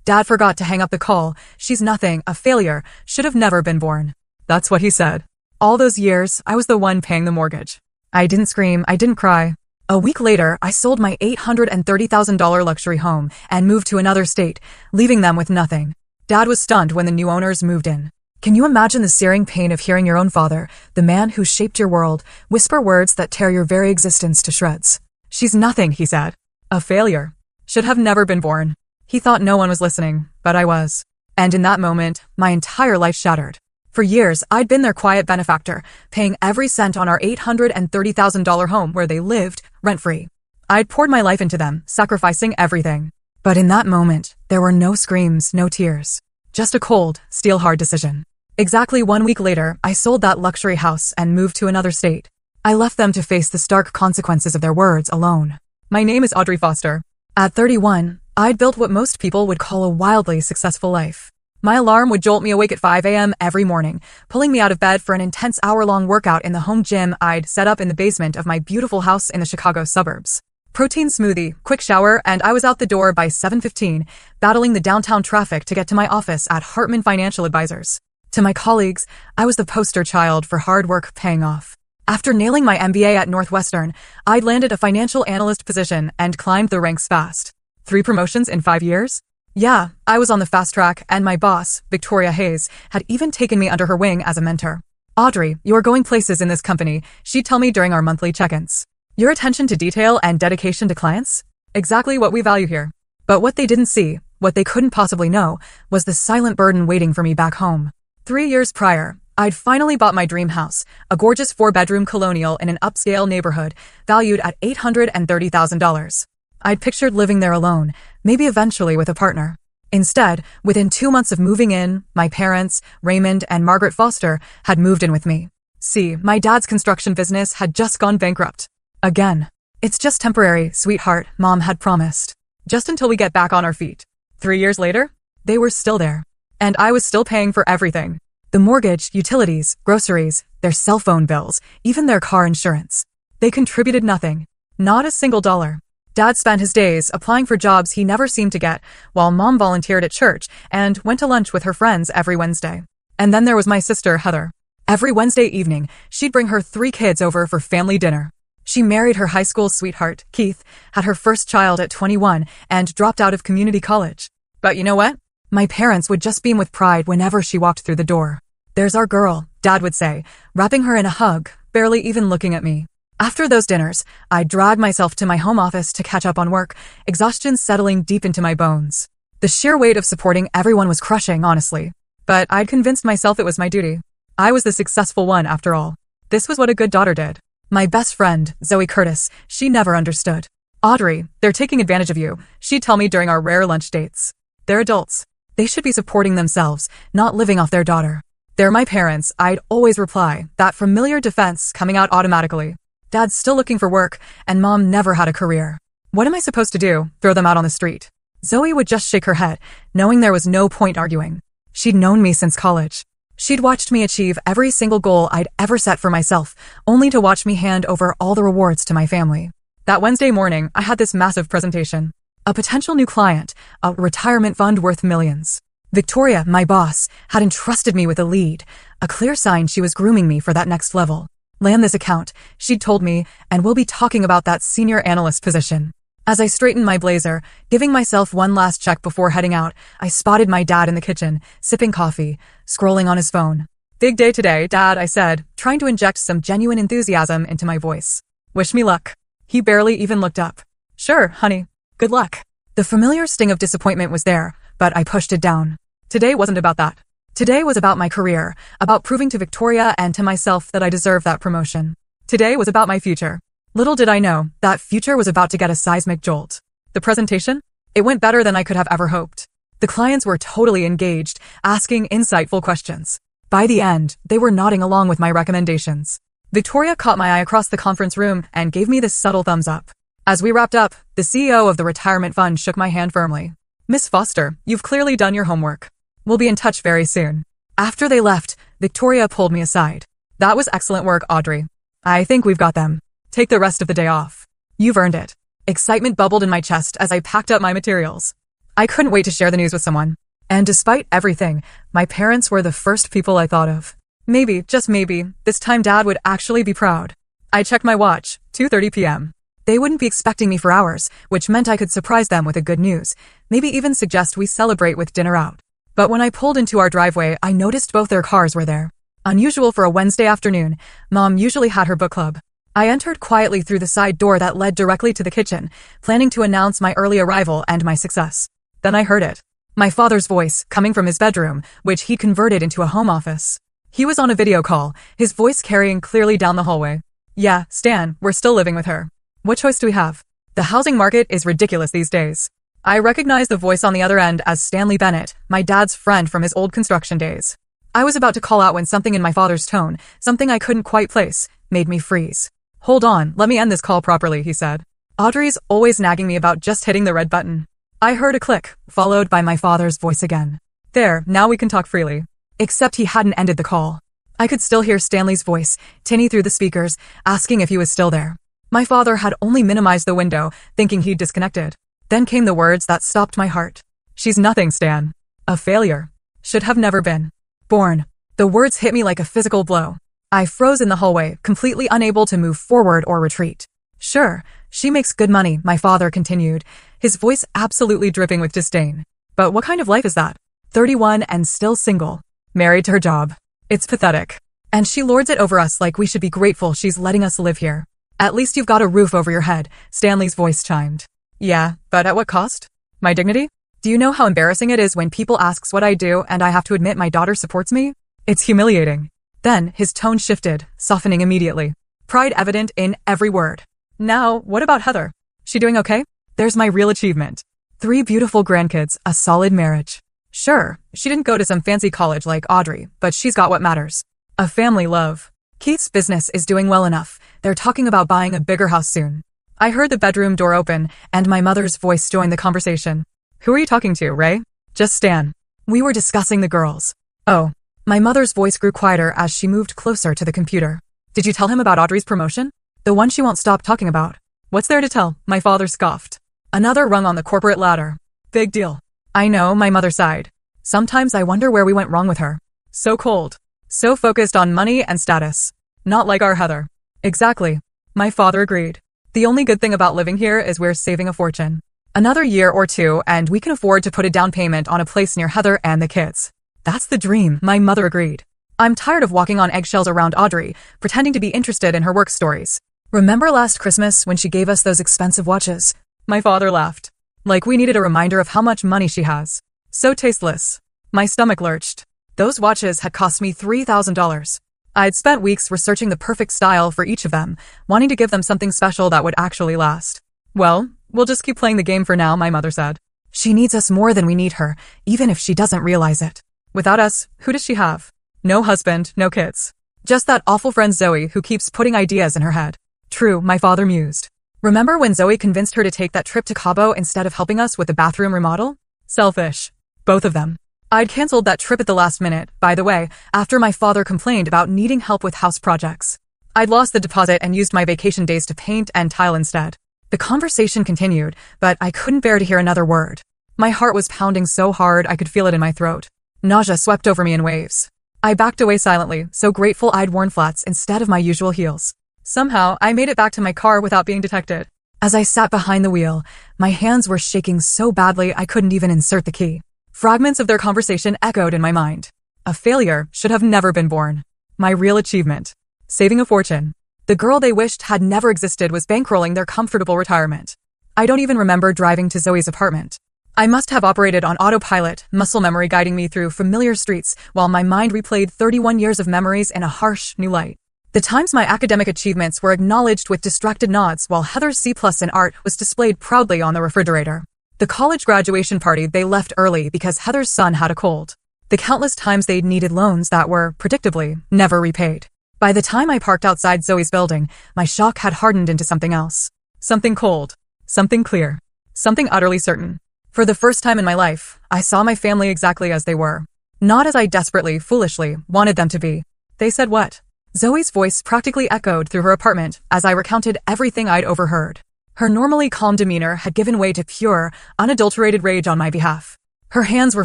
Dad forgot to hang up the call. She's nothing, a failure, should have never been born. That's what he said. All those years, I was the one paying the mortgage. I didn't scream, I didn't cry. A week later, I sold my $830,000 luxury home and moved to another state, leaving them with nothing. Dad was stunned when the new owners moved in. Can you imagine the searing pain of hearing your own father, the man who shaped your world, whisper words that tear your very existence to shreds? She's nothing, he said. A failure. Should have never been born. He thought no one was listening, but I was. And in that moment, my entire life shattered. For years, I'd been their quiet benefactor, paying every cent on our $830,000 home where they lived, rent-free. I'd poured my life into them, sacrificing everything. But in that moment, there were no screams, no tears. Just a cold, steel-hard decision. Exactly 1 week later, I sold that luxury house and moved to another state. I left them to face the stark consequences of their words alone. My name is Audrey Foster. At 31, I'd built what most people would call a wildly successful life. My alarm would jolt me awake at 5 a.m. every morning, pulling me out of bed for an intense hour-long workout in the home gym I'd set up in the basement of my beautiful house in the Chicago suburbs. Protein smoothie, quick shower, and I was out the door by 7:15, battling the downtown traffic to get to my office at Hartman Financial Advisors. To my colleagues, I was the poster child for hard work paying off. After nailing my MBA at Northwestern, I'd landed a financial analyst position and climbed the ranks fast. 3 promotions in 5 years? Yeah, I was on the fast track, and my boss, Victoria Hayes, had even taken me under her wing as a mentor. Audrey, you're going places in this company, she'd tell me during our monthly check-ins. Your attention to detail and dedication to clients? Exactly what we value here. But what they didn't see, what they couldn't possibly know, was the silent burden waiting for me back home. 3 years prior, I'd finally bought my dream house, a gorgeous 4-bedroom colonial in an upscale neighborhood, valued at $830,000. I'd pictured living there alone, maybe eventually with a partner. Instead, within 2 months of moving in, my parents, Raymond and Margaret Foster, had moved in with me. See, my dad's construction business had just gone bankrupt. Again. It's just temporary, sweetheart, Mom had promised. Just until we get back on our feet. 3 years later, they were still there. And I was still paying for everything. The mortgage, utilities, groceries, their cell phone bills, even their car insurance. They contributed nothing. Not a single dollar. Dad spent his days applying for jobs he never seemed to get, while Mom volunteered at church and went to lunch with her friends every Wednesday. And then there was my sister, Heather. Every Wednesday evening, she'd bring her 3 kids over for family dinner. She married her high school sweetheart, Keith, had her first child at 21, and dropped out of community college. But you know what? My parents would just beam with pride whenever she walked through the door. There's our girl, Dad would say, wrapping her in a hug, barely even looking at me. After those dinners, I'd drag myself to my home office to catch up on work, exhaustion settling deep into my bones. The sheer weight of supporting everyone was crushing, honestly. But I'd convinced myself it was my duty. I was the successful one, after all. This was what a good daughter did. My best friend, Zoe Curtis, she never understood. Audrey, they're taking advantage of you, she'd tell me during our rare lunch dates. They're adults. They should be supporting themselves, not living off their daughter. They're my parents, I'd always reply, that familiar defense coming out automatically. Dad's still looking for work, and Mom never had a career. What am I supposed to do? Throw them out on the street? Zoe would just shake her head, knowing there was no point arguing. She'd known me since college. She'd watched me achieve every single goal I'd ever set for myself, only to watch me hand over all the rewards to my family. That Wednesday morning, I had this massive presentation. A potential new client, a retirement fund worth millions. Victoria, my boss, had entrusted me with a lead, a clear sign she was grooming me for that next level. Land this account, she'd told me, and we'll be talking about that senior analyst position. As I straightened my blazer, giving myself one last check before heading out, I spotted my dad in the kitchen, sipping coffee, scrolling on his phone. Big day today, Dad, I said, trying to inject some genuine enthusiasm into my voice. Wish me luck. He barely even looked up. Sure, honey. Good luck. The familiar sting of disappointment was there, but I pushed it down. Today wasn't about that. Today was about my career, about proving to Victoria and to myself that I deserved that promotion. Today was about my future. Little did I know, that future was about to get a seismic jolt. The presentation? It went better than I could have ever hoped. The clients were totally engaged, asking insightful questions. By the end, they were nodding along with my recommendations. Victoria caught my eye across the conference room and gave me this subtle thumbs up. As we wrapped up, the CEO of the retirement fund shook my hand firmly. Miss Foster, you've clearly done your homework. We'll be in touch very soon. After they left, Victoria pulled me aside. That was excellent work, Audrey. I think we've got them. Take the rest of the day off. You've earned it. Excitement bubbled in my chest as I packed up my materials. I couldn't wait to share the news with someone. And despite everything, my parents were the first people I thought of. Maybe, just maybe, this time Dad would actually be proud. I checked my watch, 2:30 p.m. They wouldn't be expecting me for hours, which meant I could surprise them with a good news, maybe even suggest we celebrate with dinner out. But when I pulled into our driveway, I noticed both their cars were there. Unusual for a Wednesday afternoon, Mom usually had her book club. I entered quietly through the side door that led directly to the kitchen, planning to announce my early arrival and my success. Then I heard it. My father's voice, coming from his bedroom, which he converted into a home office. He was on a video call, his voice carrying clearly down the hallway. Yeah, Stan, we're still living with her. What choice do we have? The housing market is ridiculous these days. I recognized the voice on the other end as Stanley Bennett, my dad's friend from his old construction days. I was about to call out when something in my father's tone, something I couldn't quite place, made me freeze. Hold on, let me end this call properly, he said. Audrey's always nagging me about just hitting the red button. I heard a click, followed by my father's voice again. There, now we can talk freely. Except he hadn't ended the call. I could still hear Stanley's voice, tinny through the speakers, asking if he was still there. My father had only minimized the window, thinking he'd disconnected. Then came the words that stopped my heart. She's nothing, Stan. A failure. Should have never been born. The words hit me like a physical blow. I froze in the hallway, completely unable to move forward or retreat. Sure, she makes good money, my father continued, his voice absolutely dripping with disdain. But what kind of life is that? 31 and still single. Married to her job. It's pathetic. And she lords it over us like we should be grateful she's letting us live here. At least you've got a roof over your head, Stanley's voice chimed. Yeah, but at what cost? My dignity? Do you know how embarrassing it is when people asks what I do and I have to admit my daughter supports me? It's humiliating. Then his tone shifted, softening immediately. Pride evident in every word. Now, what about Heather? She doing okay? There's my real achievement. 3 beautiful grandkids, a solid marriage. Sure, she didn't go to some fancy college like Audrey, but she's got what matters. A family love. Keith's business is doing well enough. They're talking about buying a bigger house soon. I heard the bedroom door open, and my mother's voice joined the conversation. Who are you talking to, Ray? Just Stan. We were discussing the girls. Oh. My mother's voice grew quieter as she moved closer to the computer. Did you tell him about Audrey's promotion? The one she won't stop talking about. What's there to tell? My father scoffed. Another rung on the corporate ladder. Big deal. I know, my mother sighed. Sometimes I wonder where we went wrong with her. So cold. So focused on money and status. Not like our Heather. Exactly. My father agreed. The only good thing about living here is we're saving a fortune. Another year or 2 and we can afford to put a down payment on a place near Heather and the kids. That's the dream, my mother agreed. I'm tired of walking on eggshells around Audrey, pretending to be interested in her work stories. Remember last Christmas when she gave us those expensive watches? My father laughed. Like we needed a reminder of how much money she has. So tasteless. My stomach lurched. Those watches had cost me $3,000. I'd spent weeks researching the perfect style for each of them, wanting to give them something special that would actually last. Well, we'll just keep playing the game for now, my mother said. She needs us more than we need her, even if she doesn't realize it. Without us, who does she have? No husband, no kids. Just that awful friend Zoe who keeps putting ideas in her head. True, my father mused. Remember when Zoe convinced her to take that trip to Cabo instead of helping us with the bathroom remodel? Selfish. Both of them. I'd canceled that trip at the last minute, by the way, after my father complained about needing help with house projects. I'd lost the deposit and used my vacation days to paint and tile instead. The conversation continued, but I couldn't bear to hear another word. My heart was pounding so hard I could feel it in my throat. Nausea swept over me in waves. I backed away silently, so grateful I'd worn flats instead of my usual heels. Somehow, I made it back to my car without being detected. As I sat behind the wheel, my hands were shaking so badly I couldn't even insert the key. Fragments of their conversation echoed in my mind. A failure should have never been born. My real achievement. Saving a fortune. The girl they wished had never existed was bankrolling their comfortable retirement. I don't even remember driving to Zoe's apartment. I must have operated on autopilot, muscle memory guiding me through familiar streets while my mind replayed 31 years of memories in a harsh, new light. The times my academic achievements were acknowledged with distracted nods while Heather's C+ in art was displayed proudly on the refrigerator. The college graduation party they left early because Heather's son had a cold. The countless times they'd needed loans that were, predictably, never repaid. By the time I parked outside Zoe's building, my shock had hardened into something else. Something cold. Something clear. Something utterly certain. For the first time in my life, I saw my family exactly as they were. Not as I desperately, foolishly, wanted them to be. They said what? Zoe's voice practically echoed through her apartment as I recounted everything I'd overheard. Her normally calm demeanor had given way to pure, unadulterated rage on my behalf. Her hands were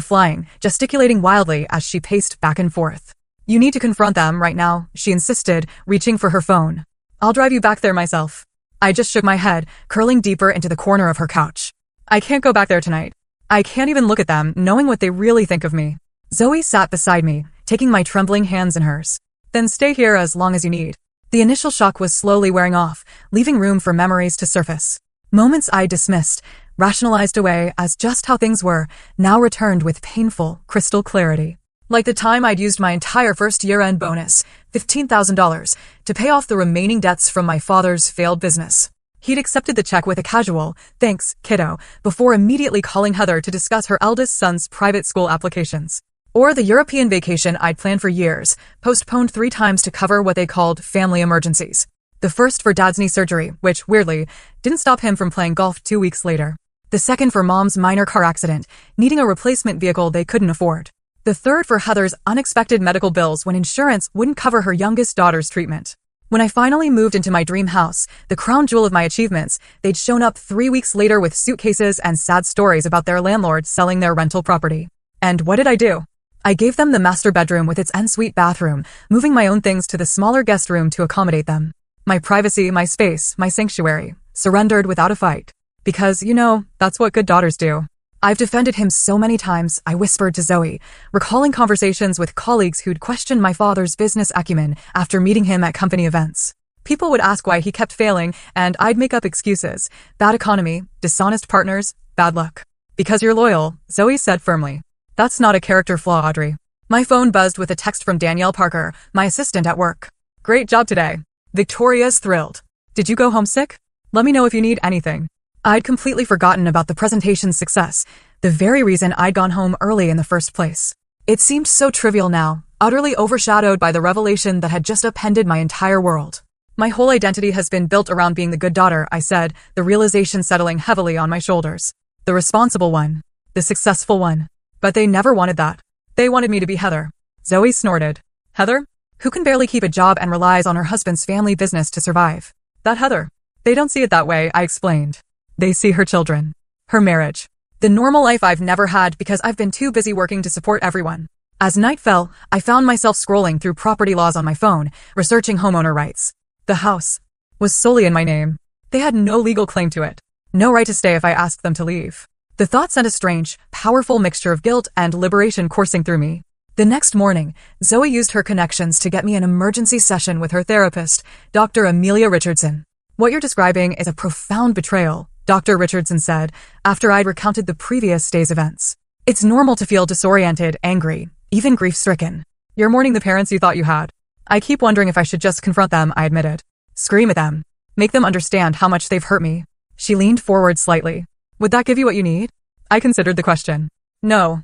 flying, gesticulating wildly as she paced back and forth. "You need to confront them right now," she insisted, reaching for her phone. "I'll drive you back there myself." I just shook my head, curling deeper into the corner of her couch. "I can't go back there tonight. I can't even look at them, knowing what they really think of me." Zoe sat beside me, taking my trembling hands in hers. "Then stay here as long as you need." The initial shock was slowly wearing off, leaving room for memories to surface. Moments I dismissed, rationalized away as just how things were, now returned with painful, crystal clarity. Like the time I'd used my entire first year-end bonus, $15,000, to pay off the remaining debts from my father's failed business. He'd accepted the check with a casual, "Thanks, kiddo," before immediately calling Heather to discuss her eldest son's private school applications. Or the European vacation I'd planned for years, postponed 3 times to cover what they called family emergencies. The first for Dad's knee surgery, which, weirdly, didn't stop him from playing golf 2 weeks later. The second for Mom's minor car accident, needing a replacement vehicle they couldn't afford. The third for Heather's unexpected medical bills when insurance wouldn't cover her youngest daughter's treatment. When I finally moved into my dream house, the crown jewel of my achievements, they'd shown up 3 weeks later with suitcases and sad stories about their landlord selling their rental property. And what did I do? I gave them the master bedroom with its ensuite bathroom, moving my own things to the smaller guest room to accommodate them. My privacy, my space, my sanctuary, surrendered without a fight. Because, that's what good daughters do. "I've defended him so many times," I whispered to Zoe, recalling conversations with colleagues who'd questioned my father's business acumen after meeting him at company events. People would ask why he kept failing, and I'd make up excuses. Bad economy, dishonest partners, bad luck. "Because you're loyal," Zoe said firmly. "That's not a character flaw, Audrey." My phone buzzed with a text from Danielle Parker, my assistant at work. "Great job today. Victoria's thrilled. Did you go homesick? Let me know if you need anything." I'd completely forgotten about the presentation's success, the very reason I'd gone home early in the first place. It seemed so trivial now, utterly overshadowed by the revelation that had just upended my entire world. "My whole identity has been built around being the good daughter," I said, the realization settling heavily on my shoulders. The responsible one. The successful one. But they never wanted that. They wanted me to be Heather. Zoe snorted. "Heather? Who can barely keep a job and relies on her husband's family business to survive? That Heather." "They don't see it that way," I explained. "They see her children. Her marriage. The normal life I've never had because I've been too busy working to support everyone." As night fell, I found myself scrolling through property laws on my phone, researching homeowner rights. The house was solely in my name. They had no legal claim to it. No right to stay if I asked them to leave. The thought sent a strange, powerful mixture of guilt and liberation coursing through me. The next morning, Zoe used her connections to get me an emergency session with her therapist, Dr. Amelia Richardson. "What you're describing is a profound betrayal," Dr. Richardson said, after I'd recounted the previous day's events. "It's normal to feel disoriented, angry, even grief-stricken. You're mourning the parents you thought you had. I keep wondering if I should just confront them," I admitted. "Scream at them. Make them understand how much they've hurt me." She leaned forward slightly. "Would that give you what you need?" I considered the question. No,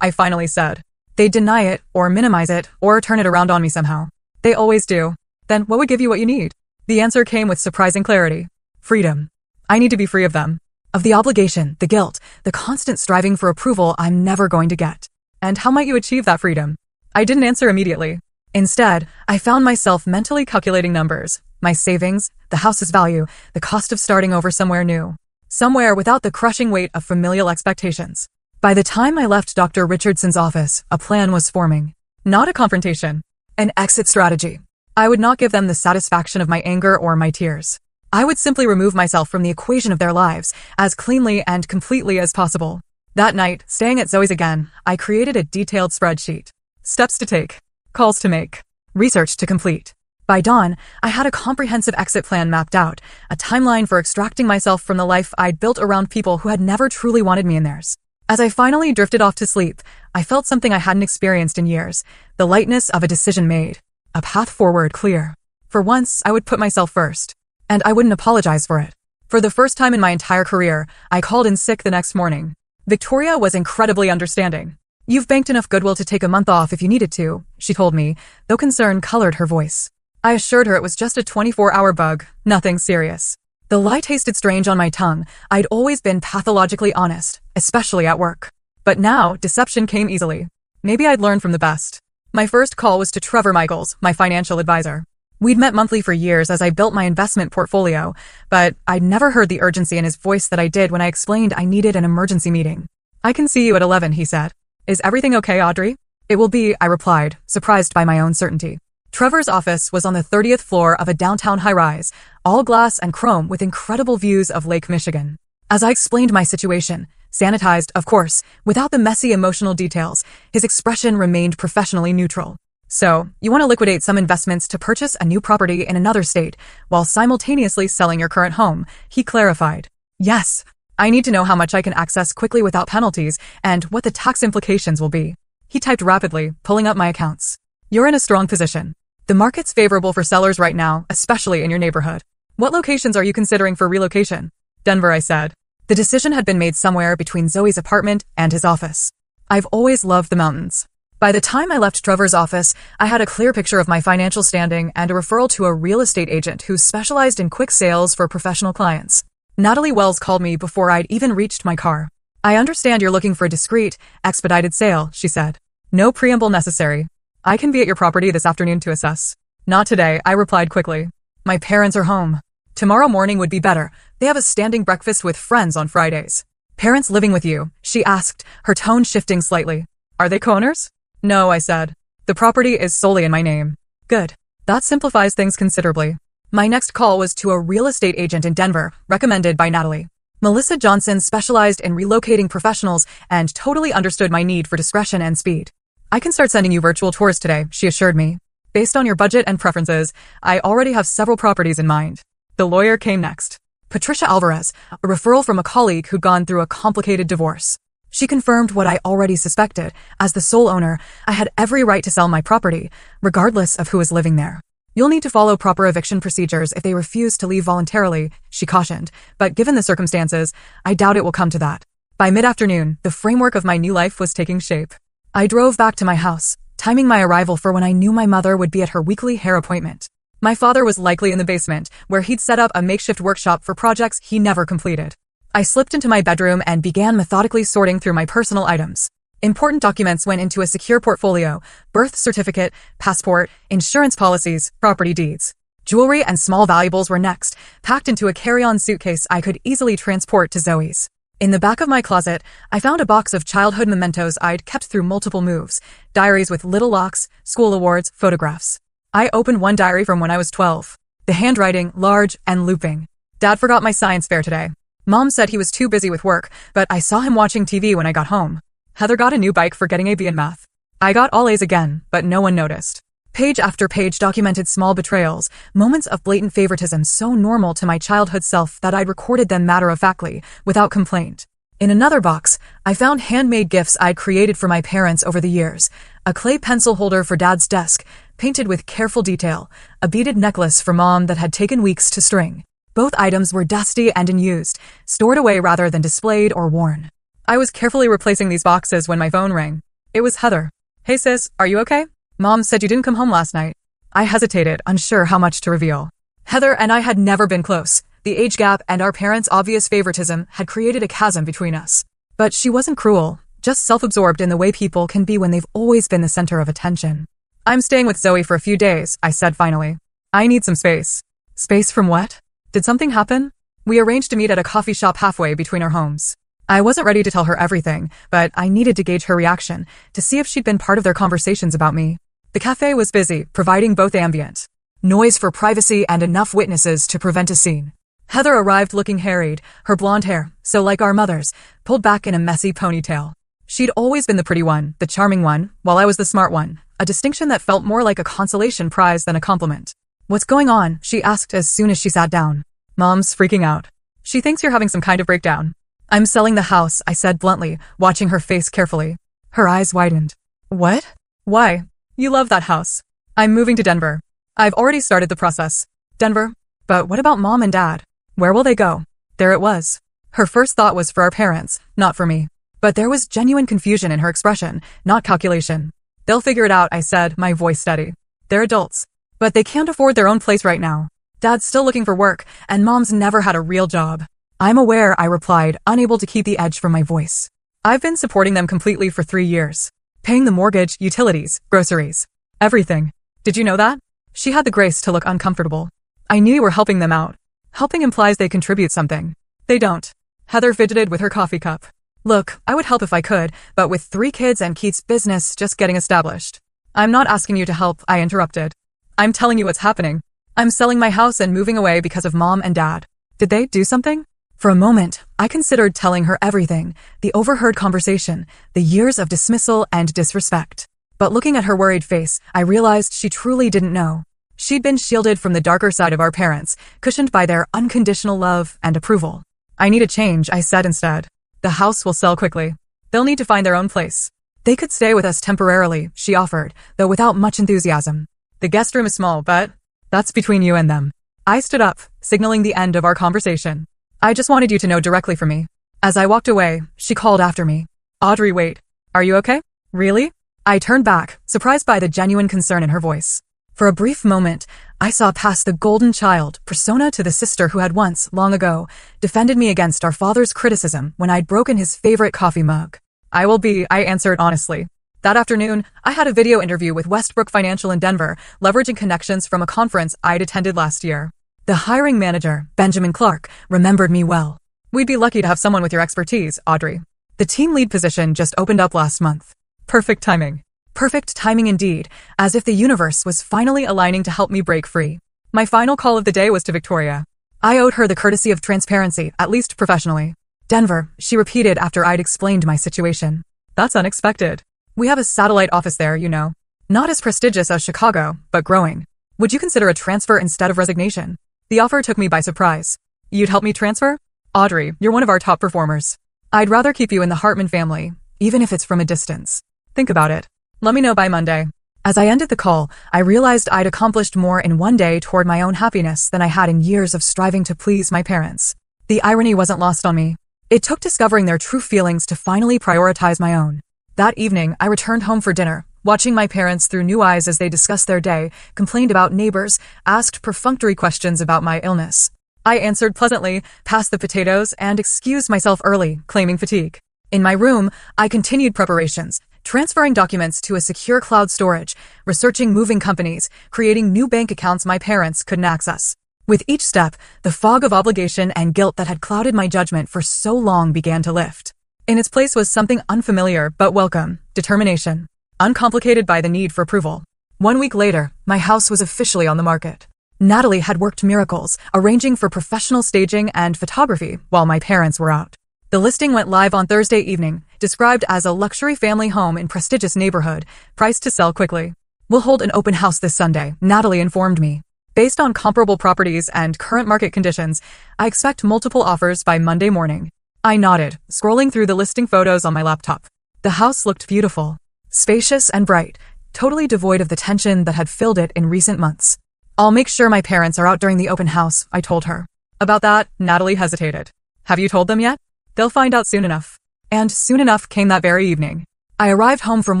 I finally said. "They'd deny it, or minimize it, or turn it around on me somehow. They always do. Then what would give you what you need?" The answer came with surprising clarity. "Freedom. I need to be free of them. Of the obligation, the guilt, the constant striving for approval I'm never going to get." "And how might you achieve that freedom?" I didn't answer immediately. Instead, I found myself mentally calculating numbers, my savings, the house's value, the cost of starting over somewhere new. Somewhere without the crushing weight of familial expectations. By the time I left Dr. Richardson's office, a plan was forming. Not a confrontation. An exit strategy. I would not give them the satisfaction of my anger or my tears. I would simply remove myself from the equation of their lives as cleanly and completely as possible. That night, staying at Zoe's again, I created a detailed spreadsheet. Steps to take. Calls to make. Research to complete. By dawn, I had a comprehensive exit plan mapped out, a timeline for extracting myself from the life I'd built around people who had never truly wanted me in theirs. As I finally drifted off to sleep, I felt something I hadn't experienced in years, the lightness of a decision made. A path forward clear. For once, I would put myself first. And I wouldn't apologize for it. For the first time in my entire career, I called in sick the next morning. Victoria was incredibly understanding. "You've banked enough goodwill to take a month off if you needed to," she told me, though concern colored her voice. I assured her it was just a 24-hour bug, nothing serious. The lie tasted strange on my tongue. I'd always been pathologically honest, especially at work. But now, deception came easily. Maybe I'd learned from the best. My first call was to Trevor Michaels, my financial advisor. We'd met monthly for years as I built my investment portfolio, but I'd never heard the urgency in his voice that I did when I explained I needed an emergency meeting. "I can see you at 11, he said. "Is everything okay, Audrey?" "It will be," I replied, surprised by my own certainty. Trevor's office was on the 30th floor of a downtown high-rise, all glass and chrome with incredible views of Lake Michigan. As I explained my situation, sanitized, of course, without the messy emotional details, his expression remained professionally neutral. "So, you want to liquidate some investments to purchase a new property in another state, while simultaneously selling your current home," he clarified. "Yes. I need to know how much I can access quickly without penalties and what the tax implications will be." He typed rapidly, pulling up my accounts. "You're in a strong position. The market's favorable for sellers right now, especially in your neighborhood. What locations are you considering for relocation?" "Denver," I said. The decision had been made somewhere between Zoe's apartment and his office. I've always loved the mountains. By the time I left Trevor's office, I had a clear picture of my financial standing and a referral to a real estate agent who specialized in quick sales for professional clients. Natalie Wells called me before I'd even reached my car. "I understand you're looking for a discreet, expedited sale," she said. "No preamble necessary. I can be at your property this afternoon to assess." "Not today," I replied quickly. "My parents are home. Tomorrow morning would be better. They have a standing breakfast with friends on Fridays." "Parents living with you?" she asked, her tone shifting slightly. "Are they co-owners?" "No," I said. "The property is solely in my name." "Good. That simplifies things considerably." My next call was to a real estate agent in Denver, recommended by Natalie. Melissa Johnson specialized in relocating professionals and totally understood my need for discretion and speed. "I can start sending you virtual tours today," she assured me. "Based on your budget and preferences, I already have several properties in mind." The lawyer came next. Patricia Alvarez, a referral from a colleague who'd gone through a complicated divorce. She confirmed what I already suspected. As the sole owner, I had every right to sell my property, regardless of who was living there. "You'll need to follow proper eviction procedures if they refuse to leave voluntarily," she cautioned, but given the circumstances, I doubt it will come to that. By mid-afternoon, the framework of my new life was taking shape. I drove back to my house, timing my arrival for when I knew my mother would be at her weekly hair appointment. My father was likely in the basement, where he'd set up a makeshift workshop for projects he never completed. I slipped into my bedroom and began methodically sorting through my personal items. Important documents went into a secure portfolio: birth certificate, passport, insurance policies, property deeds. Jewelry and small valuables were next, packed into a carry-on suitcase I could easily transport to Zoe's. In the back of my closet, I found a box of childhood mementos I'd kept through multiple moves: diaries with little locks, school awards, photographs. I opened one diary from when I was 12. The handwriting, large and looping. "Dad forgot my science fair today. Mom said he was too busy with work, but I saw him watching TV when I got home. Heather got a new bike for getting a B in math. I got all A's again, but no one noticed." Page after page documented small betrayals, moments of blatant favoritism so normal to my childhood self that I'd recorded them matter-of-factly, without complaint. In another box, I found handmade gifts I'd created for my parents over the years: a clay pencil holder for Dad's desk, painted with careful detail, a beaded necklace for Mom that had taken weeks to string. Both items were dusty and unused, stored away rather than displayed or worn. I was carefully replacing these boxes when my phone rang. It was Heather. "Hey sis, are you okay? Mom said you didn't come home last night." I hesitated, unsure how much to reveal. Heather and I had never been close. The age gap and our parents' obvious favoritism had created a chasm between us. But she wasn't cruel, just self-absorbed in the way people can be when they've always been the center of attention. "I'm staying with Zoe for a few days," I said finally. "I need some space." "Space from what? Did something happen?" We arranged to meet at a coffee shop halfway between our homes. I wasn't ready to tell her everything, but I needed to gauge her reaction, to see if she'd been part of their conversations about me. The cafe was busy, providing both ambient noise for privacy and enough witnesses to prevent a scene. Heather arrived looking harried, her blonde hair, so like our mother's, pulled back in a messy ponytail. She'd always been the pretty one, the charming one, while I was the smart one, a distinction that felt more like a consolation prize than a compliment. "What's going on?" she asked as soon as she sat down. "Mom's freaking out. She thinks you're having some kind of breakdown." "I'm selling the house," I said bluntly, watching her face carefully. Her eyes widened. "What? Why? You love that house." "I'm moving to Denver. I've already started the process." "Denver? But what about Mom and Dad? Where will they go?" There it was. Her first thought was for our parents, not for me. But there was genuine confusion in her expression, not calculation. "They'll figure it out," I said, my voice steady. "They're adults. But they can't afford their own place right now. Dad's still looking for work, and Mom's never had a real job." "I'm aware," I replied, unable to keep the edge from my voice. "I've been supporting them completely for 3 years. Paying the mortgage, utilities, groceries. Everything. Did you know that?" She had the grace to look uncomfortable. I knew you were helping them out. Helping implies they contribute something. They don't. Heather fidgeted with her coffee cup. Look, I would help if I could, but with 3 kids and Keith's business just getting established. I'm not asking you to help, I interrupted. I'm telling you what's happening. I'm selling my house and moving away because of Mom and Dad. Did they do something? For a moment, I considered telling her everything, the overheard conversation, the years of dismissal and disrespect. But looking at her worried face, I realized she truly didn't know. She'd been shielded from the darker side of our parents, cushioned by their unconditional love and approval. I need a change, I said instead. The house will sell quickly. They'll need to find their own place. They could stay with us temporarily, she offered, though without much enthusiasm. The guest room is small, but that's between you and them. I stood up, signaling the end of our conversation. I just wanted you to know directly from me. As I walked away, she called after me. Audrey, wait. Are you okay? Really? I turned back, surprised by the genuine concern in her voice. For a brief moment, I saw past the golden child persona to the sister who had once, long ago, defended me against our father's criticism when I'd broken his favorite coffee mug. I answered honestly. That afternoon, I had a video interview with Westbrook Financial in Denver, leveraging connections from a conference I'd attended last year. The hiring manager, Benjamin Clark, remembered me well. We'd be lucky to have someone with your expertise, Audrey. The team lead position just opened up last month. Perfect timing. Perfect timing indeed, as if the universe was finally aligning to help me break free. My final call of the day was to Victoria. I owed her the courtesy of transparency, at least professionally. Denver, she repeated after I'd explained my situation. That's unexpected. We have a satellite office there, you know. Not as prestigious as Chicago, but growing. Would you consider a transfer instead of resignation? The offer took me by surprise. You'd help me transfer? Audrey, you're one of our top performers. I'd rather keep you in the Hartman family, even if it's from a distance. Think about it. Let me know by Monday. As I ended the call, I realized I'd accomplished more in one day toward my own happiness than I had in years of striving to please my parents. The irony wasn't lost on me. It took discovering their true feelings to finally prioritize my own. That evening, I returned home for dinner, watching my parents through new eyes as they discussed their day, complained about neighbors, asked perfunctory questions about my illness. I answered pleasantly, passed the potatoes, and excused myself early, claiming fatigue. In my room, I continued preparations, transferring documents to a secure cloud storage, researching moving companies, creating new bank accounts my parents couldn't access. With each step, the fog of obligation and guilt that had clouded my judgment for so long began to lift. In its place was something unfamiliar but welcome: determination, uncomplicated by the need for approval. 1 week later, my house was officially on the market. Natalie had worked miracles, arranging for professional staging and photography while my parents were out. The listing went live on Thursday evening, described as a luxury family home in prestigious neighborhood, priced to sell quickly. We'll hold an open house this Sunday, Natalie informed me. Based on comparable properties and current market conditions, I expect multiple offers by Monday morning. I nodded, scrolling through the listing photos on my laptop. The house looked beautiful, spacious and bright, totally devoid of the tension that had filled it in recent months. I'll make sure my parents are out during the open house, I told her. About that, Natalie hesitated. Have you told them yet? They'll find out soon enough. And soon enough came that very evening. I arrived home from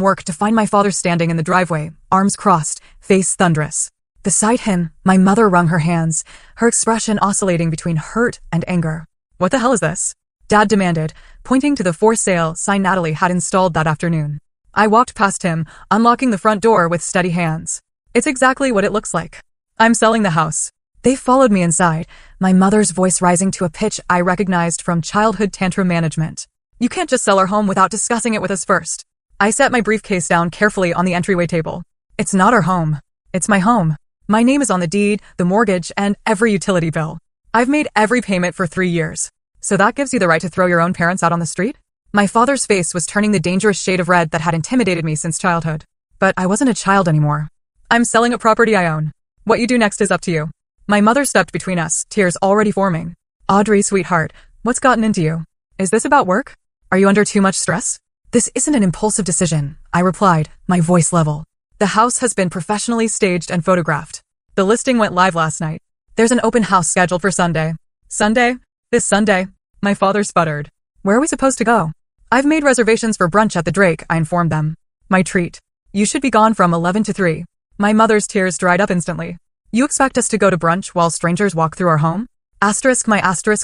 work to find my father standing in the driveway, arms crossed, face thunderous. Beside him, my mother wrung her hands, her expression oscillating between hurt and anger. What the hell is this? Dad demanded, pointing to the for sale sign Natalie had installed that afternoon. I walked past him, unlocking the front door with steady hands. It's exactly what it looks like. I'm selling the house. They followed me inside, my mother's voice rising to a pitch I recognized from childhood tantrum management. You can't just sell our home without discussing it with us first. I set my briefcase down carefully on the entryway table. It's not our home. It's my home. My name is on the deed, the mortgage, and every utility bill. I've made every payment for 3 years. So that gives you the right to throw your own parents out on the street? My father's face was turning the dangerous shade of red that had intimidated me since childhood. But I wasn't a child anymore. I'm selling a property I own. What you do next is up to you. My mother stepped between us, tears already forming. Audrey, sweetheart, what's gotten into you? Is this about work? Are you under too much stress? This isn't an impulsive decision, I replied, my voice level. The house has been professionally staged and photographed. The listing went live last night. There's an open house scheduled for Sunday. Sunday? This Sunday? My father sputtered. Where are we supposed to go? I've made reservations for brunch at the Drake, I informed them. My treat. You should be gone from 11 to 3. My mother's tears dried up instantly. You expect us to go to brunch while strangers walk through our home? My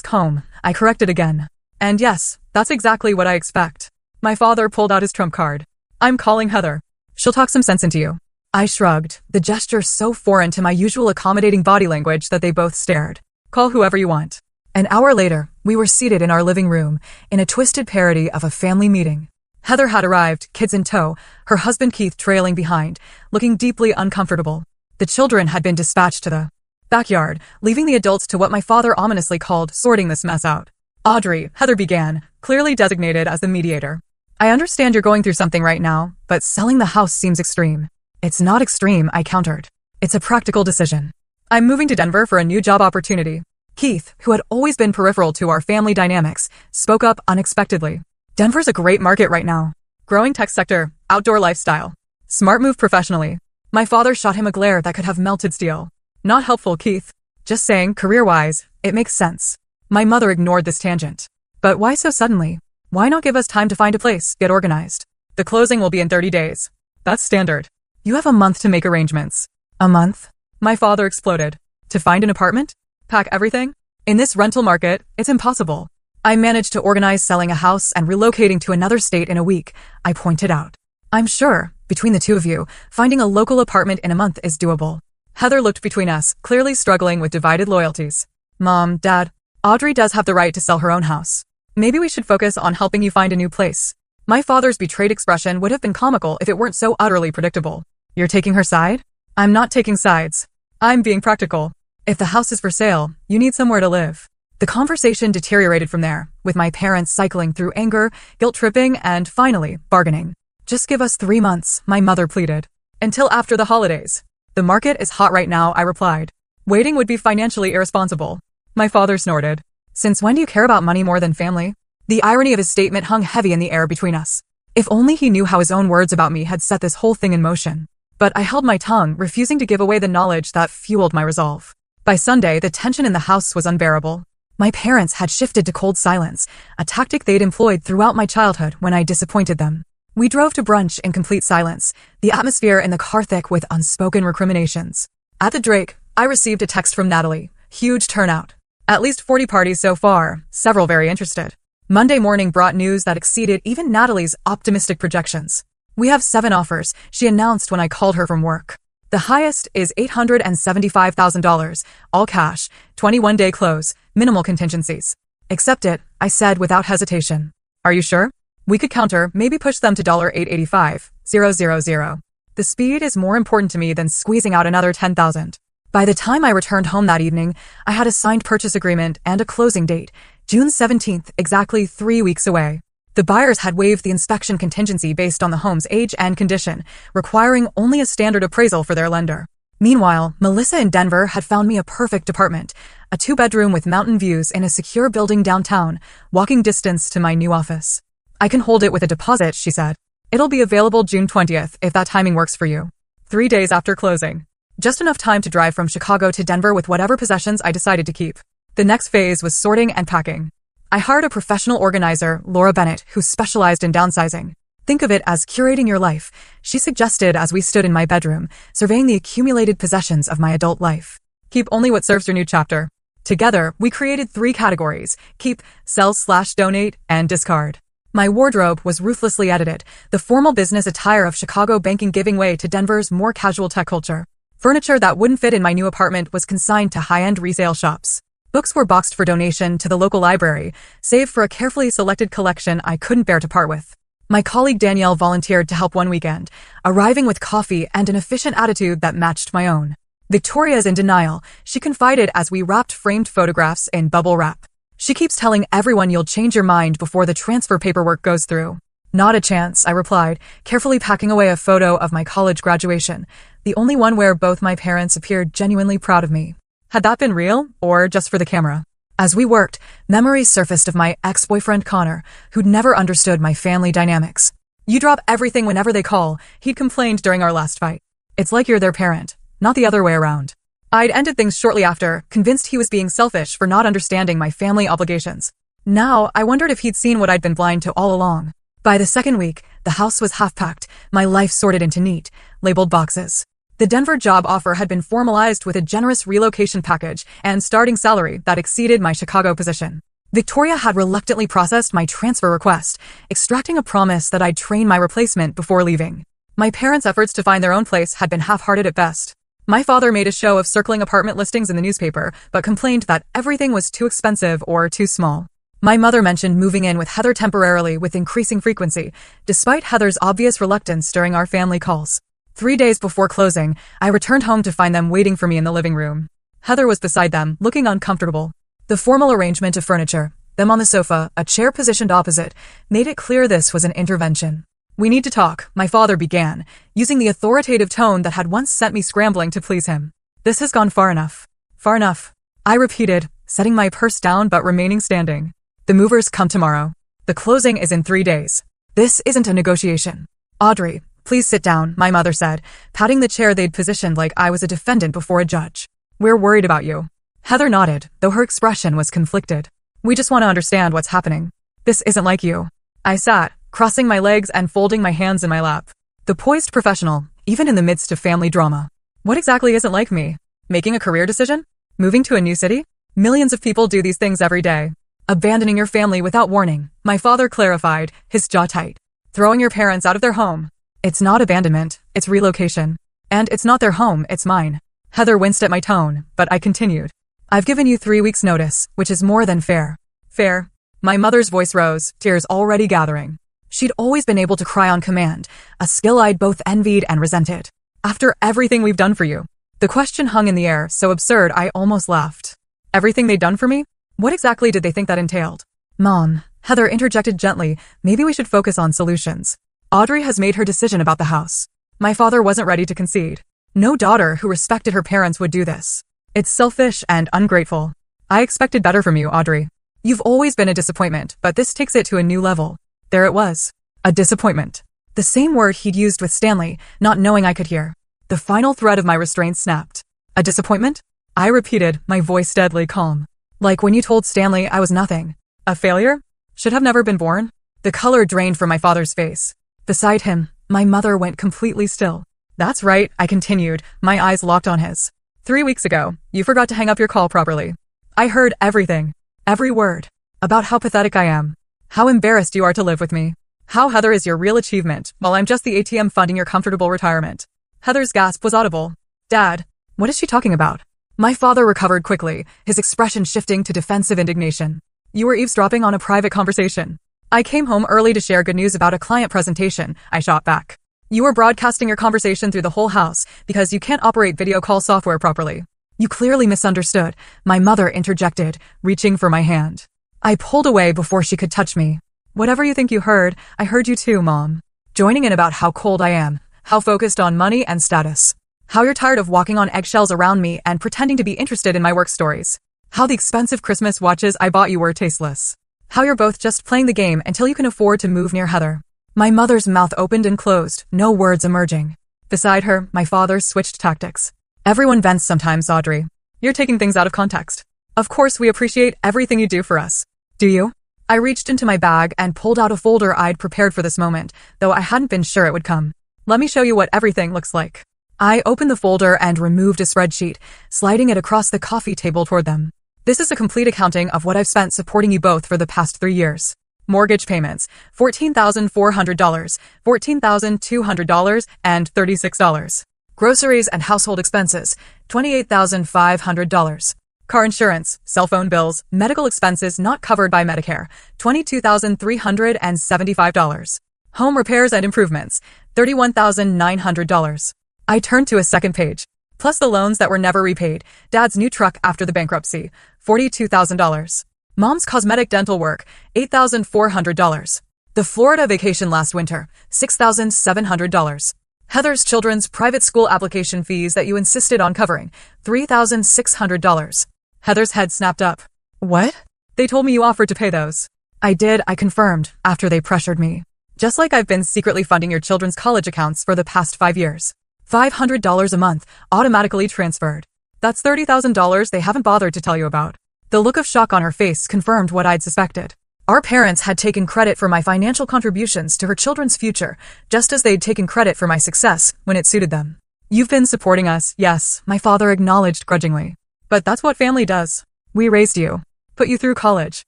home, I corrected again. And yes, that's exactly what I expect. My father pulled out his trump card. I'm calling Heather. She'll talk some sense into you. I shrugged, the gesture so foreign to my usual accommodating body language that they both stared. Call whoever you want. An hour later, we were seated in our living room, in a twisted parody of a family meeting. Heather had arrived, kids in tow, her husband Keith trailing behind, looking deeply uncomfortable. The children had been dispatched to the backyard, leaving the adults to what my father ominously called sorting this mess out. Audrey, Heather began, clearly designated as the mediator. I understand you're going through something right now, but selling the house seems extreme. It's not extreme, I countered. It's a practical decision. I'm moving to Denver for a new job opportunity. Keith, who had always been peripheral to our family dynamics, spoke up unexpectedly. Denver's a great market right now. Growing tech sector, outdoor lifestyle. Smart move professionally. My father shot him a glare that could have melted steel. Not helpful, Keith. Just saying, career-wise, it makes sense. My mother ignored this tangent. But why so suddenly? Why not give us time to find a place, get organized? The closing will be in 30 days. That's standard. You have a month to make arrangements. A month? My father exploded. To find an apartment? Pack everything? In this rental market, it's impossible. I managed to organize selling a house and relocating to another state in a week, I pointed out. I'm sure, between the two of you, finding a local apartment in a month is doable. Heather looked between us, clearly struggling with divided loyalties. Mom, Dad, Audrey does have the right to sell her own house. Maybe we should focus on helping you find a new place. My father's betrayed expression would have been comical if it weren't so utterly predictable. You're taking her side? I'm not taking sides. I'm being practical. If the house is for sale, you need somewhere to live. The conversation deteriorated from there, with my parents cycling through anger, guilt-tripping, and finally, bargaining. Just give us 3 months, my mother pleaded. Until after the holidays. The market is hot right now, I replied. Waiting would be financially irresponsible. My father snorted. Since when do you care about money more than family? The irony of his statement hung heavy in the air between us. If only he knew how his own words about me had set this whole thing in motion. But I held my tongue, refusing to give away the knowledge that fueled my resolve. By Sunday, the tension in the house was unbearable. My parents had shifted to cold silence, a tactic they'd employed throughout my childhood when I disappointed them. We drove to brunch in complete silence, the atmosphere in the car thick with unspoken recriminations. At the Drake, I received a text from Natalie. Huge turnout. At least 40 parties so far, several very interested. Monday morning brought news that exceeded even Natalie's optimistic projections. We have 7 offers, she announced when I called her from work. The highest is $875,000, all cash, 21-day close, minimal contingencies. Accept it, I said without hesitation. Are you sure? We could counter, maybe push them to $885,000. The speed is more important to me than squeezing out another $10,000. By the time I returned home that evening, I had a signed purchase agreement and a closing date, June 17th, exactly 3 weeks away. The buyers had waived the inspection contingency based on the home's age and condition, requiring only a standard appraisal for their lender. Meanwhile, Melissa in Denver had found me a perfect apartment, a 2-bedroom with mountain views in a secure building downtown, walking distance to my new office. I can hold it with a deposit, she said. It'll be available June 20th if that timing works for you. 3 days after closing. Just enough time to drive from Chicago to Denver with whatever possessions I decided to keep. The next phase was sorting and packing. I hired a professional organizer, Laura Bennett, who specialized in downsizing. Think of it as curating your life, she suggested as we stood in my bedroom, surveying the accumulated possessions of my adult life. Keep only what serves your new chapter. Together, we created 3 categories: keep, sell/donate, and discard. My wardrobe was ruthlessly edited, the formal business attire of Chicago banking giving way to Denver's more casual tech culture. Furniture that wouldn't fit in my new apartment was consigned to high-end resale shops. Books were boxed for donation to the local library, save for a carefully selected collection I couldn't bear to part with. My colleague Danielle volunteered to help one weekend, arriving with coffee and an efficient attitude that matched my own. Victoria is in denial, she confided as we wrapped framed photographs in bubble wrap. She keeps telling everyone you'll change your mind before the transfer paperwork goes through. Not a chance, I replied, carefully packing away a photo of my college graduation, the only one where both my parents appeared genuinely proud of me. Had that been real, or just for the camera? As we worked, memories surfaced of my ex-boyfriend Connor, who'd never understood my family dynamics. You drop everything whenever they call, he'd complained during our last fight. It's like you're their parent, not the other way around. I'd ended things shortly after, convinced he was being selfish for not understanding my family obligations. Now, I wondered if he'd seen what I'd been blind to all along. By the second week, the house was half-packed, my life sorted into neat, labeled boxes. The Denver job offer had been formalized with a generous relocation package and starting salary that exceeded my Chicago position. Victoria had reluctantly processed my transfer request, extracting a promise that I'd train my replacement before leaving. My parents' efforts to find their own place had been half-hearted at best. My father made a show of circling apartment listings in the newspaper, but complained that everything was too expensive or too small. My mother mentioned moving in with Heather temporarily with increasing frequency, despite Heather's obvious reluctance during our family calls. 3 days before closing, I returned home to find them waiting for me in the living room. Heather was beside them, looking uncomfortable. The formal arrangement of furniture, them on the sofa, a chair positioned opposite, made it clear this was an intervention. "We need to talk," my father began, using the authoritative tone that had once sent me scrambling to please him. "This has gone far enough." "Far enough," I repeated, setting my purse down but remaining standing. "The movers come tomorrow. The closing is in 3 days. This isn't a negotiation." "Audrey, please sit down," my mother said, patting the chair they'd positioned like I was a defendant before a judge. "We're worried about you." Heather nodded, though her expression was conflicted. "We just want to understand what's happening. This isn't like you." I sat, crossing my legs and folding my hands in my lap. The poised professional, even in the midst of family drama. What exactly isn't like me? Making a career decision? Moving to a new city? Millions of people do these things every day. Abandoning your family without warning, my father clarified, his jaw tight. Throwing your parents out of their home. It's not abandonment, it's relocation. And it's not their home, it's mine. Heather winced at my tone, but I continued. "I've given you 3 weeks' notice, which is more than fair." "Fair?" My mother's voice rose, tears already gathering. She'd always been able to cry on command, a skill I'd both envied and resented. "After everything we've done for you." The question hung in the air, so absurd I almost laughed. Everything they'd done for me? What exactly did they think that entailed? "Mom," Heather interjected gently, "maybe we should focus on solutions. Audrey has made her decision about the house." My father wasn't ready to concede. No daughter who respected her parents would do this. "It's selfish and ungrateful. I expected better from you, Audrey. You've always been a disappointment, but this takes it to a new level." There it was. A disappointment. The same word he'd used with Stanley, not knowing I could hear. The final thread of my restraint snapped. "A disappointment?" I repeated, my voice deadly calm. "Like when you told Stanley I was nothing. A failure? Should have never been born?" The color drained from my father's face. Beside him, my mother went completely still. "That's right," I continued, my eyes locked on his. 3 weeks ago, you forgot to hang up your call properly. I heard everything. Every word. About how pathetic I am. How embarrassed you are to live with me. How Heather is your real achievement, while I'm just the ATM funding your comfortable retirement." Heather's gasp was audible. "Dad, what is she talking about?" My father recovered quickly, his expression shifting to defensive indignation. "You were eavesdropping on a private conversation." "I came home early to share good news about a client presentation," I shot back. "You were broadcasting your conversation through the whole house because you can't operate video call software properly." "You clearly misunderstood," my mother interjected, reaching for my hand. I pulled away before she could touch me. "Whatever you think you heard, I heard you too, Mom. Joining in about how cold I am, how focused on money and status. How you're tired of walking on eggshells around me and pretending to be interested in my work stories. How the expensive Christmas watches I bought you were tasteless. How you're both just playing the game until you can afford to move near Heather." My mother's mouth opened and closed, no words emerging. Beside her, my father switched tactics. "Everyone vents sometimes, Audrey. You're taking things out of context. Of course we appreciate everything you do for us. Do you?" I reached into my bag and pulled out a folder I'd prepared for this moment, though I hadn't been sure it would come. "Let me show you what everything looks like." I opened the folder and removed a spreadsheet, sliding it across the coffee table toward them. "This is a complete accounting of what I've spent supporting you both for the past 3 years. Mortgage payments, $14,400, $14,200, and $36. Groceries and household expenses, $28,500. Car insurance, cell phone bills, medical expenses not covered by Medicare, $22,375. Home repairs and improvements, $31,900. I turned to a second page. Plus the loans that were never repaid, Dad's new truck after the bankruptcy, $42,000. Mom's cosmetic dental work, $8,400. The Florida vacation last winter, $6,700. Heather's children's private school application fees that you insisted on covering, $3,600. Heather's head snapped up. "What?" "They told me you offered to pay those." "I did," I confirmed, after they pressured me. "Just like I've been secretly funding your children's college accounts for the past 5 years. $500 a month, automatically transferred. That's $30,000 they haven't bothered to tell you about." The look of shock on her face confirmed what I'd suspected. Our parents had taken credit for my financial contributions to her children's future, just as they'd taken credit for my success when it suited them. "You've been supporting us, yes," my father acknowledged grudgingly. "But that's what family does. We raised you. Put you through college.